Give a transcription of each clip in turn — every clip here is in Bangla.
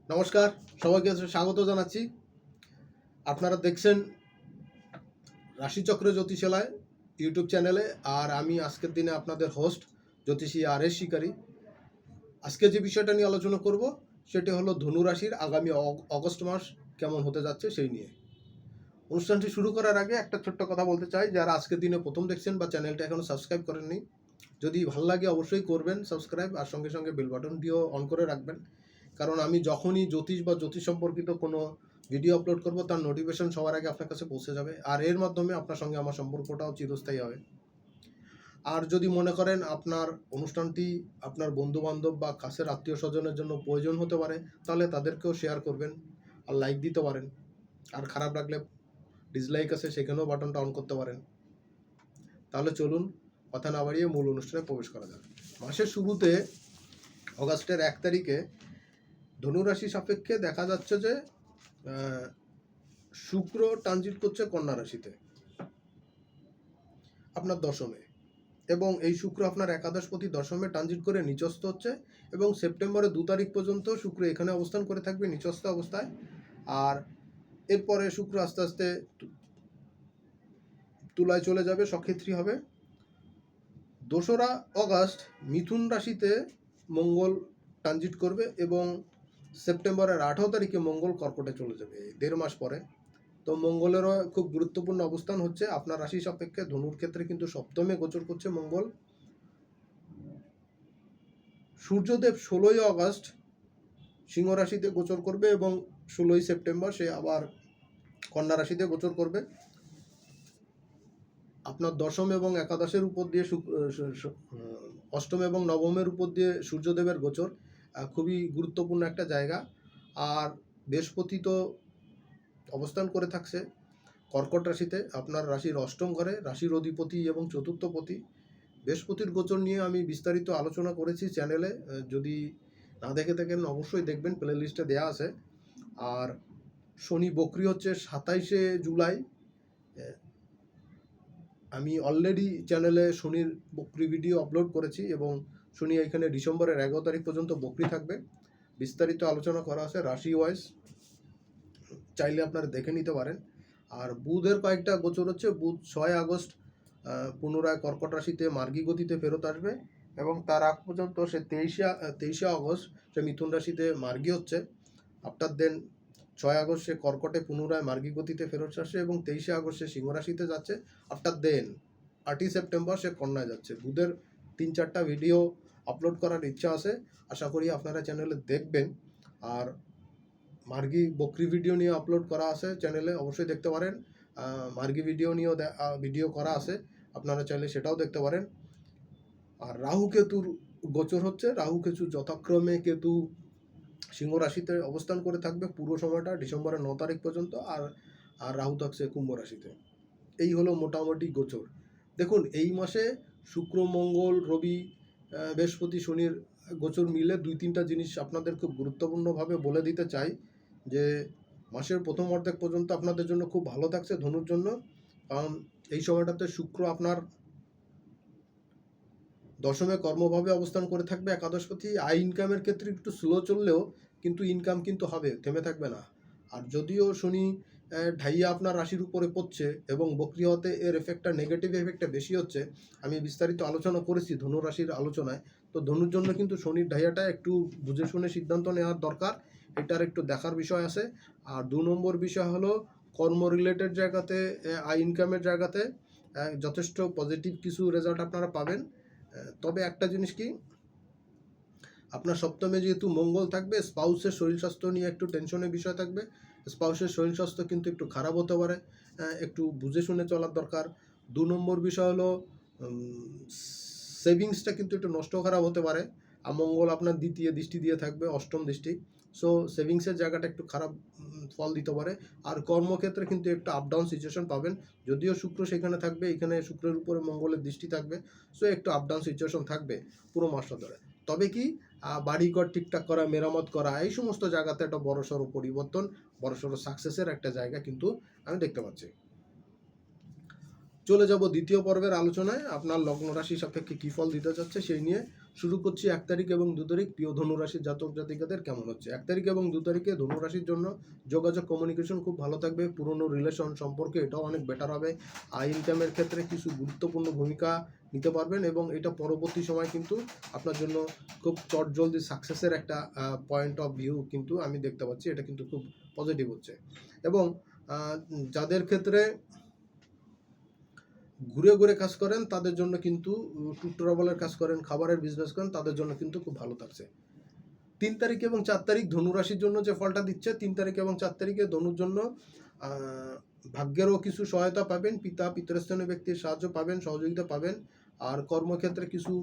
নমস্কার, সবাইকে স্বাগত জানাচ্ছি। আপনারা দেখছেন রাশিচক্র জ্যোতিষালয় ইউটিউব চ্যানেলে, আর আমি আজকের দিনে আপনাদের হোস্ট জ্যোতিষী আর.এস. শিকারী। আজকে যে বিষয়টা নিয়ে আলোচনা করব সেটি হলো ধনু রাশির আগামী অগস্ট মাস কেমন হতে যাচ্ছে সেই নিয়ে। অনুষ্ঠানটি শুরু করার আগে একটা ছোট্ট কথা বলতে চাই, যারা আজকের দিনে প্রথম দেখছেন বা চ্যানেলটা এখনও সাবস্ক্রাইব করেননি, যদি ভালো লাগে অবশ্যই করবেন সাবস্ক্রাইব, আর সঙ্গে সঙ্গে বেল বাটনটিও অন করে রাখবেন। কারণ আমি যখনই জ্যোতিষ বা জ্যোতিষ সম্পর্কিত কোনো ভিডিও আপলোড করব তার নোটিফিকেশন সবার আগে আপনার কাছে পৌঁছে যাবে, আর এর মাধ্যমে আপনার সঙ্গে আমার সম্পর্কটাও চিরস্থায়ী হবে। আর যদি মনে করেন আপনার অনুষ্ঠানটি আপনার বন্ধুবান্ধব বা কাছের আত্মীয় স্বজনের জন্য প্রয়োজন হতে পারে, তাহলে তাদেরকেও শেয়ার করবেন আর লাইক দিতে পারেন। আর খারাপ লাগলে ডিসলাইক আছে, সেখানেও বাটনটা অন করতে পারেন। তাহলে চলুন কথা না বাড়িয়ে মূল অনুষ্ঠানে প্রবেশ করা যাক। মাসের শুরুতে অগাস্টের 1 তারিখে ধনুরাশি সাপেক্ষে দেখা যাচ্ছে যে শুক্র ট্রানজিট করছে কন্যা রাশিতে আপনার দশমে, এবং এই শুক্র আপনার একাদশপতি দশমে ট্রানজিট করে নিচস্থ হচ্ছে, এবং সেপ্টেম্বরের 2 তারিখ পর্যন্ত শুক্র এখানে অবস্থান করে থাকবে নিচস্থ অবস্থায়। আর এরপরে শুক্র আস্তে আস্তে তুলায় চলে যাবে, সক্ষেত্রী হবে। 2রা অগাস্ট মিথুন রাশিতে মঙ্গল ট্রানজিট করবে, এবং সেপ্টেম্বরের 18 তারিখে মঙ্গল কর্কটে চলে যাবে 1.5 মাস পরে। তো মঙ্গলেরও খুব গুরুত্বপূর্ণ অবস্থান হচ্ছে আপনার রাশি সাপেক্ষে। ধনুর ক্ষেত্রে কিন্তু সপ্তমে গোচর করছে মঙ্গল। সূর্যদেব 16ই অগাস্ট সিংহ রাশিতে গোচর করবে, এবং 16ই সেপ্টেম্বর সে আবার কন্যা রাশিতে গোচর করবে। আপনার দশম এবং একাদশের উপর দিয়ে অষ্টম এবং নবমের উপর দিয়ে সূর্যদেবের গোচর খুবই গুরুত্বপূর্ণ একটা জায়গা। আর বৃহস্পতি তো অবস্থান করে থাকছে কর্কট রাশিতে, আপনার রাশির অষ্টম ঘরে, রাশির অধিপতি এবং চতুর্থপতি। বৃহস্পতির গোচর নিয়ে আমি বিস্তারিত আলোচনা করেছি চ্যানেলে, যদি না দেখে থাকেন অবশ্যই দেখবেন, প্লে লিস্টে দেওয়া আছে। আর শনি বক্রি হচ্ছে 27শে জুলাই। আমি অলরেডি চ্যানেলে শনির বক্রি ভিডিও আপলোড করেছি, এবং শনি এখানে ডিসেম্বরের 11 তারিখ পর্যন্ত বক্রি থাকবে। বিস্তারিত আলোচনা করা আছে রাশি ওয়াইজ, চাইলে আপনারা দেখে নিতে পারেন। আর বুধের কয়েকটা গোচর হচ্ছে। বুধ 6 আগস্ট পুনরায় কর্কট রাশিতে মার্গী গতিতে ফেরত আসবে, এবং তার আগ পর্যন্ত সে 23শে আগস্ট সে মিথুন রাশিতে মার্গী হচ্ছে। আফটার দেন 6 আগস্ট সে কর্কটে পুনরায় মার্গী গতিতে ফেরত আসছে, এবং 23শে আগস্ট সে সিংহ রাশিতে যাচ্ছে। আফটার দেন 8ই সেপ্টেম্বর সে কন্যায় যাচ্ছে। বুধের 3-4টা ভিডিও আপলোড করার ইচ্ছা আছে, আশা করি আপনারা চ্যানেলে দেখবেন। আর মার্গী বকরি ভিডিও নিয়ে আপলোড করা আছে চ্যানেলে, অবশ্যই দেখতে পারেন। মার্গী ভিডিও নিয়েও ভিডিও করা আছে, আপনারা চাইলে সেটাও দেখতে পারেন। আর রাহু কেতুর গোচর হচ্ছে। রাহু কেতু যথাক্রমে কেতু সিংহ রাশিতে অবস্থান করে থাকবে পুরো সময়টা ডিসেম্বরের 9 তারিখ পর্যন্ত, আর রাহু থাকছে কুম্ভ রাশিতে। এই হলো মোটামুটি গোচর। দেখুন, এই মাসে শুক্র, মঙ্গল, রবি, বৃহস্পতি, শনির গোচর মিলে 2-3টা জিনিস আপনাদের খুব গুরুত্বপূর্ণভাবে বলে দিতে চাই, যে মাসের প্রথম অর্ধেক পর্যন্ত আপনাদের জন্য খুব ভালো থাকছে ধনুর জন্য। কারণ এই সময়টাতে শুক্র আপনার দশমে কর্মভাবে অবস্থান করে থাকবে একাদশপতি। আয় ইনকামের ক্ষেত্রে একটু স্লো চললেও কিন্তু ইনকাম কিন্তু হবে, থেমে থাকবে না। আর যদিও শনি ঢাইয়া আপনার রাশির উপরে পড়ছে এবং বক্রি হতে এর এফেক্টটা, নেগেটিভ এফেক্টটা বেশি হচ্ছে, আমি বিস্তারিত আলোচনা করেছি ধনু রাশির আলোচনায়। তো ধনুর জন্য কিন্তু শনির ঢাইয়াটা একটু বুঝে শুনে সিদ্ধান্ত নেওয়ার দরকার, এটার একটু দেখার বিষয় আছে। আর 2 নম্বর বিষয় হলো কর্ম রিলেটেড জায়গাতে, আয় ইনকামের জায়গাতে যথেষ্ট পজিটিভ কিছু রেজাল্ট আপনারা পাবেন। তবে একটা জিনিস কি, আপনার সপ্তমে যেহেতু মঙ্গল থাকবে, স্পাউসের শরীর স্বাস্থ্য নিয়ে একটু টেনশনের বিষয় থাকবে। স্পাউসের শরীর স্বাস্থ্য কিন্তু একটু খারাপ হতে পারে, একটু বুঝে শুনে চলার দরকার। 2 নম্বর বিষয় হলো সেভিংসটা কিন্তু একটু নষ্ট খারাপ হতে পারে। আর মঙ্গল আপনার দ্বিতীয় দৃষ্টি দিয়ে থাকবে, অষ্টম দৃষ্টি। সো সেভিংসের জায়গাটা একটু খারাপ ফল দিতে পারে। আর কর্মক্ষেত্রে কিন্তু একটু আপ ডাউন সিচুয়েশন পাবেন, যদিও শুক্র সেখানে থাকবে, এখানে শুক্রের উপরে মঙ্গলের দৃষ্টি থাকবে। সো একটু আপ ডাউন সিচুয়েশন থাকবে পুরো মাসটা ধরে। তবে কি, বাড়িঘর ঠিকঠাক করা, মেরামত করা, এই সমস্ত জায়গাতে একটা বড়সড় পরিবর্তন, বড়সড় সাকসেসের একটা জায়গা কিন্তু আমি দেখতে পাচ্ছি। চলে যাব দ্বিতীয় পর্বের আলোচনায়, আপনার লগ্ন রাশি সাপেক্ষে কী ফল দিতে যাচ্ছে সেই নিয়ে। শুরু করছি 1 তারিখ এবং 2 তারিখ প্রিয় ধনুরাশির জাতক জাতিকাদের কেমন হচ্ছে। 1 তারিখ এবং 2 তারিখে ধনুরাশির জন্য যোগাযোগ কমিউনিকেশন খুব ভালো থাকবে, পুরনো রিলেশন সম্পর্ক এটাও অনেক বেটার হবে। আয় ইনকামের ক্ষেত্রে কিছু গুরুত্বপূর্ণ ভূমিকা নিতে পারবেন এবং এটা পরবর্তী সময় কিন্তু আপনার জন্য খুব চটজলদি সাকসেসের একটা পয়েন্ট অফ ভিউ কিন্তু আমি দেখতে পাচ্ছি, এটা কিন্তু খুব পজিটিভ হচ্ছে। এবং যাদের ক্ষেত্রে ঘুরে ঘুরে কাজ করেন তাদের জন্য কিন্তু, ট্যুর ট্রাভেলের কাজ করেন, খাবারের বিজনেস করেন, তাদের জন্য কিন্তু খুব ভালো থাকছে। 3 তারিখ এবং 4 তারিখ ধনুরাশির জন্য যে ফলটা দিচ্ছে, 3 তারিখ এবং 4 তারিখে ধনুর জন্য ভাগ্যেরও কিছু সহায়তা পাবেন, পিতৃস্থানীয় ব্যক্তির সাহায্য পাবেন, সহযোগিতা পাবেন। আর কর্মক্ষেত্রে কিছু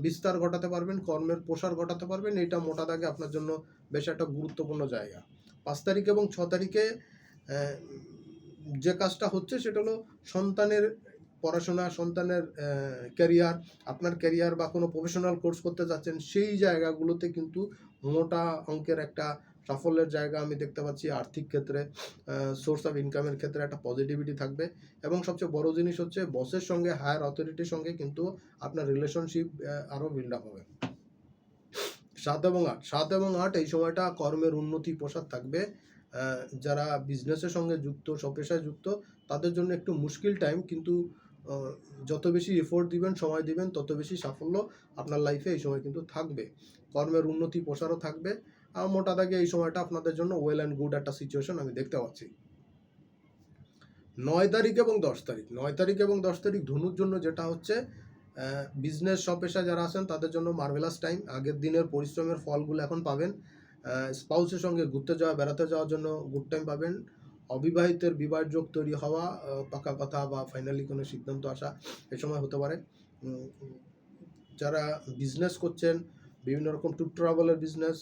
বিস্তার ঘটাতে পারবেন, কর্মের প্রসার ঘটাতে পারবেন, এটা মোটা দাগে আপনার জন্য বেশ একটা গুরুত্বপূর্ণ জায়গা। 5 তারিখ এবং 6 তারিখে যে কাজটা হচ্ছে সেটা হলো সন্তানের পড়াশোনা, সন্তানের ক্যারিয়ার, আপনার ক্যারিয়ার বা কোনো প্রফেশনাল কোর্স করতে যাচ্ছেন সেই জায়গাগুলোতে কিন্তু মোটা অঙ্কের একটা সাফল্যের জায়গা আমি দেখতে পাচ্ছি। আর্থিক ক্ষেত্রে সোর্স অফ ইনকামের ক্ষেত্রে একটা পজিটিভিটি থাকবে এবং সবচেয়ে বড় জিনিস হচ্ছে বসের সঙ্গে, হায়ার অথরিটির সঙ্গে কিন্তু আপনার রিলেশনশিপ আরও বিল্ড আপ হবে। 7 এবং 8 এই সময়টা কর্মের উন্নতি প্রসার থাকবে। যারা বিজনেসের সঙ্গে যুক্ত, স্বপেশায় যুক্ত, তাদের জন্য একটু মুশকিল টাইম, কিন্তু যত বেশি এফোর্ট দিবেন, সময় দিবেন, তত বেশি সাফল্য আপনার লাইফে এই সময় কিন্তু থাকবে। কর্মের উন্নতি প্রসারও থাকবে। মোটা দাগে এই সময়টা আপনাদের জন্য ওয়েল অ্যান্ড গুড একটা সিচুয়েশন আমি দেখতে পাচ্ছি। 9 তারিখ এবং 10 তারিখ 9 তারিখ এবং 10 তারিখ ধনুর জন্য যেটা হচ্ছে, বিজনেস স্বপেশা যারা আছেন তাদের জন্য মার্ভেলাস টাইম। আগের দিনের পরিশ্রমের ফলগুলো এখন পাবেন। স্পাউসের সঙ্গে ঘুরতে যাওয়া, বেড়াতে যাওয়ার জন্য গুড টাইম পাবেন। অবিবাহিতের বিবাহের যোগ তৈরি হওয়া, পাকা কথা বা ফাইনালি কোনো সিদ্ধান্ত আসা এ সময় হতে পারে। যারা বিজনেস করছেন, বিভিন্ন রকম ট্যুর ট্রাভেলের বিজনেস,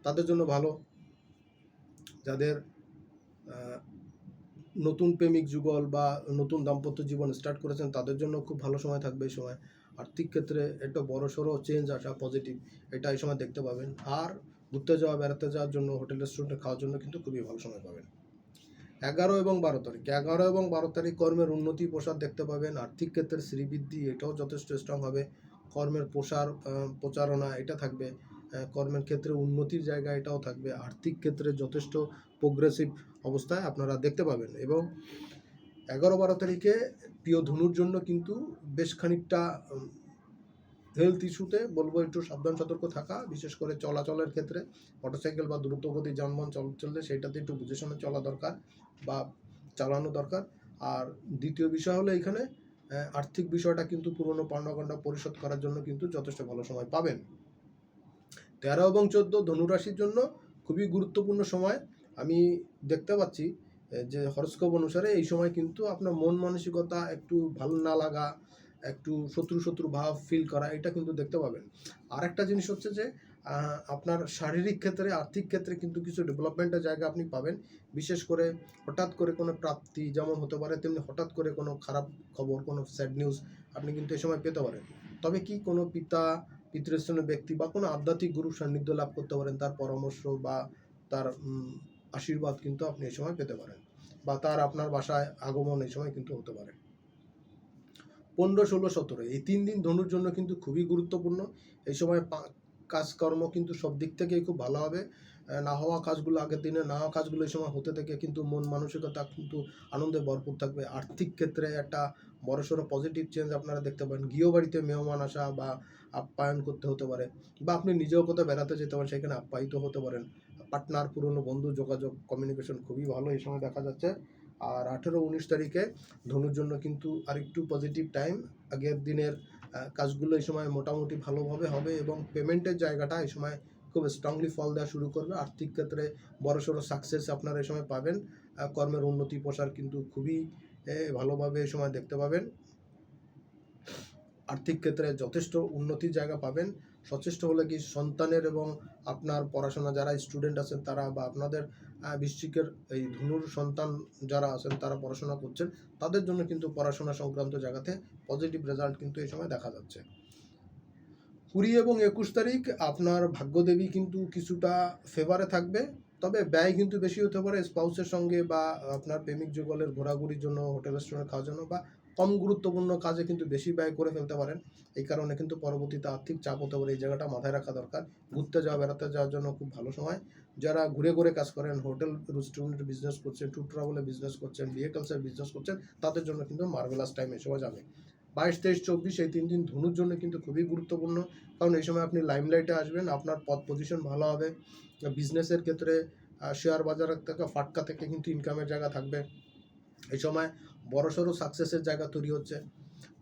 তাদের জন্য ভালো। যাদের নতুন প্রেমিক যুগল বা নতুন দাম্পত্য জীবন স্টার্ট করেছেন তাদের জন্য খুব ভালো সময় থাকবে এই সময়। আর্থিক ক্ষেত্রে একটা বড়সড় চেঞ্জ আসা পজিটিভ, এটা এই সময় দেখতে পাবেন। আর ঘুরতে যাওয়া, বেড়াতে যাওয়ার জন্য, হোটেল রেস্টুরেন্টে খাওয়ার জন্য কিন্তু খুবই ভালো সময় পাবেন। 11 এবং 12 তারিখ 11 এবং 12 তারিখ কর্মের উন্নতি প্রসার দেখতে পাবেন। আর্থিক ক্ষেত্রে শ্রীবৃদ্ধি এটাও যথেষ্ট স্ট্রং হবে। কর্মের প্রসার, প্রচারণা এটা থাকবে। কর্মের ক্ষেত্রে উন্নতির জায়গা এটাও থাকবে। আর্থিক ক্ষেত্রে যথেষ্ট প্রোগ্রেসিভ অবস্থায় আপনারা দেখতে পাবেন। এবং 11-12 তারিখে প্রিয় ধনুর জন্য কিন্তু বেশ খানিকটা হেলথ ইস্যুতে বলবো একটু সাবধান সতর্ক থাকা, বিশেষ করে চলাচলের ক্ষেত্রে। মোটরসাইকেল বা দ্রুতগতি যানবাহন চললে সেইটাতে একটু বুঝে শুনে চলা দরকার বা চালানো দরকার। আর দ্বিতীয় বিষয় হলো এখানে আর্থিক বিষয়টা কিন্তু পুরনো পাওনা পরিশোধ করার জন্য কিন্তু যথেষ্ট ভালো সময় পাবেন। 13 এবং 14 ধনুরাশির জন্য খুবই গুরুত্বপূর্ণ সময় আমি দেখতে পাচ্ছি। যে হরস্কোপ অনুসারে এই সময় কিন্তু আপনার মন মানসিকতা একটু ভালো না লাগা, একটু শত্রু ভাব ফিল করা, এটা কিন্তু দেখতে পাবেন। আর একটা জিনিস হচ্ছে যে আপনার শারীরিক ক্ষেত্রে, আর্থিক ক্ষেত্রে কিন্তু কিছু ডেভেলপমেন্টের জায়গা আপনি পাবেন। বিশেষ করে হঠাৎ করে কোনো প্রাপ্তি যেমন হতে পারে, তেমনি হঠাৎ করে কোনো খারাপ খবর, কোনো স্যাড নিউজ আপনি কিন্তু এই সময় পেতে পারেন। তবে কি কোনো পিতৃস্থানীয় ব্যক্তি বা কোনো আধ্যাত্মিক গুরুর সান্নিধ্য লাভ করতে পারেন, তার পরামর্শ বা তার আশীর্বাদ কিন্তু আপনি এই সময় পেতে পারেন, বা তার আপনার বাসায় আগমন এই সময় কিন্তু হতে পারে। 15, 16, 17 এই 3 দিন ধনুর জন্য কিন্তু খুবই গুরুত্বপূর্ণ। এই সময় কাজকর্ম কিন্তু সব দিক থেকেই খুব ভালো হবে। না হওয়া কাজগুলো আগের দিনে না হওয়া কাজগুলো এই সময় হতে থেকে কিন্তু মন মানসিকতা কিন্তু আনন্দে ভরপুর থাকবে। আর্থিক ক্ষেত্রে একটা বড়সড় পজিটিভ চেঞ্জ আপনারা দেখতে পারেন। গৃহবাড়িতে মেহমান আসা বা আপ্যায়ন করতে হতে পারে, বা আপনি নিজেও কোথাও বেড়াতে যেতে পারেন, সেখানে আপ্যায়িত হতে পারেন। পার্টনার, পুরনো বন্ধু, যোগাযোগ, কমিউনিকেশন খুবই ভালো এই সময় দেখা যাচ্ছে। আর 18, 19 তারিখে ধনুর জন্য কিন্তু আরেকটু পজিটিভ টাইম। আগের দিনের কাজগুলো এই সময় মোটামুটি ভালোভাবে হবে এবং পেমেন্টের জায়গাটা এই সময় খুব স্ট্রংলি ফল দেওয়া শুরু করবে। আর্থিক ক্ষেত্রে বড়সড় সাকসেস আপনারা এই সময় পাবেন। কর্মের উন্নতি প্রসার কিন্তু খুবই ভালোভাবে এই সময় দেখতে পাবেন। আর্থিক ক্ষেত্রে যথেষ্ট উন্নতির জায়গা পাবেন। সচেষ্ট হলে কি সন্তানের এবং আপনার পড়াশোনা, যারা স্টুডেন্ট আছেন তারা, বা আপনাদের বৃশ্চিকের এই ধনুর সন্তান যারা আছেন তারা পড়াশোনা করছেন, তাদের জন্য কিন্তু পড়াশোনা সংক্রান্ত জায়গাতে পজিটিভ রেজাল্ট কিন্তু এই সময় দেখা যাচ্ছে। 20 এবং 21 তারিখ আপনার ভাগ্যদেবী কিন্তু কিছুটা ফেভারে থাকবে, তবে ব্যয় কিন্তু বেশি হতে পারে স্পাউসের সঙ্গে বা আপনার প্রেমিক যুগলের ঘোরাঘুরির জন্য, হোটেল রেস্টুরেন্ট খাওয়ার জন্য, বা কম গুরুত্বপূর্ণ কাজে কিন্তু বেশি ব্যয় করে ফেলতে পারেন। এই কারণে কিন্তু পরবর্তীতে আর্থিক চাপ হতে পারে, এই জায়গাটা মাথায় রাখা দরকার। ঘুরতে যাওয়া, বেড়াতে যাওয়ার জন্য খুব ভালো সময়। যারা ঘুরে ঘুরে কাজ করেন, হোটেল রেস্টুরেন্টের বিজনেস করছেন, ট্যুর ট্রাভেলের বিজনেস করছেন, ভেহিকলসের বিজনেস করছেন, তাদের জন্য কিন্তু মার্ভেলাস টাইম এই সময় যাবে। 22, 23, 24 এই 3 দিন ধনুর জন্য কিন্তু খুবই গুরুত্বপূর্ণ, কারণ এই সময় আপনি লাইমলাইটে আসবেন, আপনার পদ পজিশন ভালো হবে। বিজনেসের ক্ষেত্রে শেয়ার বাজার থেকে, ফাটকা থেকে কিন্তু ইনকামের জায়গা থাকবে। এই সময় বড়সড় সাকসেসের জায়গা তৈরি হচ্ছে।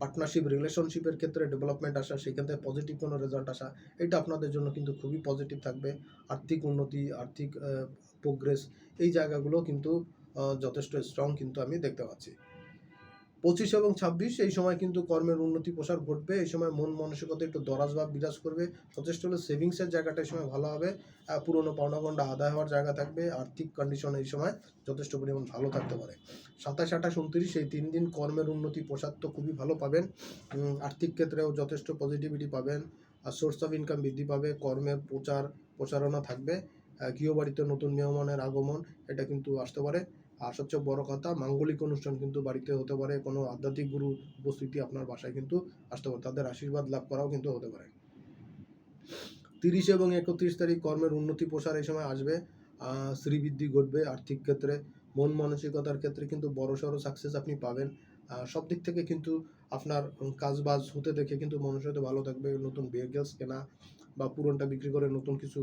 পার্টনারশিপ, রিলেশনশিপের ক্ষেত্রে ডেভেলপমেন্ট আসা, সেখান থেকে পজিটিভ কোনো রেজাল্ট আসা, এটা আপনাদের জন্য কিন্তু খুবই পজিটিভ থাকবে। আর্থিক উন্নতি, আর্থিক প্রোগ্রেস, এই জায়গাগুলো কিন্তু যথেষ্ট স্ট্রং কিন্তু আমি দেখতে পাচ্ছি। 25 এবং 26 এই সময় কিন্তু কর্মের উন্নতি প্রসার ঘটবে। এই সময় মন মানসিকতা একটু দরাজভাব বিরাজ করবে। যথেষ্ট হলে সেভিংসের জায়গাটা এই সময় ভালো হবে। পুরনো পাওনাগন্ডা আদায় হওয়ার জায়গা থাকবে। আর্থিক কন্ডিশন এই সময় যথেষ্ট পরিমাণ ভালো থাকতে পারে। 27, 28, 29 এই 3 দিন কর্মের উন্নতি প্রসার তো খুবই ভালো পাবেন। আর্থিক ক্ষেত্রেও যথেষ্ট পজিটিভিটি পাবেন। আর সোর্স অফ ইনকাম বৃদ্ধি পাবে। কর্মের প্রচারণা থাকবে। গৃহবাড়িতে নতুন মেহমানের আগমন, এটা কিন্তু আসতে পারে। আর সবচেয়ে বড় কথা, মাঙ্গলিক অনুষ্ঠান কিন্তু বাড়িতে হতে পারে। কোনো আধ্যাত্মিক গুরু উপস্থিতি আপনার বাসায় কিন্তু আসতে পারে, তাদের আশীর্বাদ লাভ করাও কিন্তু হতে পারে। 30 এবং 31 তারিখ কর্মের উন্নতি প্রসার এই সময় আসবে। শ্রীবৃদ্ধি ঘটবে। আর্থিক ক্ষেত্রে, মন মানসিকতার ক্ষেত্রে কিন্তু বড়সড় সাকসেস আপনি পাবেন। সব দিক থেকে কিন্তু আপনার কাজবাজ হতে দেখে কিন্তু মানসিকতা ভালো থাকবে। নতুন ভেহিকলস কেনা বা পুরনটা বিক্রি করে নতুন কিছু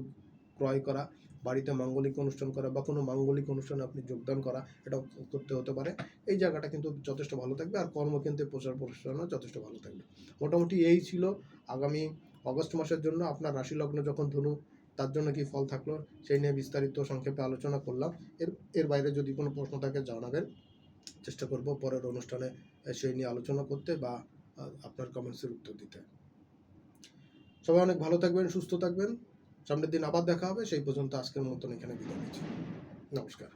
ক্রয় করা, বাড়িতে মাঙ্গলিক অনুষ্ঠান করা বা কোনো মাঙ্গলিক অনুষ্ঠানে আপনি যোগদান করা, এটাও করতে হতে পারে। এই জায়গাটা কিন্তু যথেষ্ট ভালো থাকবে। আর কর্মকেন্দ্রে প্রচার প্রসারণা যথেষ্ট ভালো থাকবে। মোটামুটি এই ছিল আগামী অগস্ট মাসের জন্য আপনার রাশি লগ্ন যখন ধনু, তার জন্য কি ফল থাকলো সেই নিয়ে বিস্তারিত সংক্ষেপে আলোচনা করলাম। এর বাইরে যদি কোনো প্রশ্ন থাকে জানাবেন, চেষ্টা করব পরের অনুষ্ঠানে সেই নিয়ে আলোচনা করতে বা আপনার কমেন্টসের উত্তর দিতে। সবাই অনেক ভালো থাকবেন, সুস্থ থাকবেন। সামনের দিন আবার দেখা হবে। সেই পর্যন্ত আজকের মতন এখানে বিদায় নিচ্ছি। নমস্কার।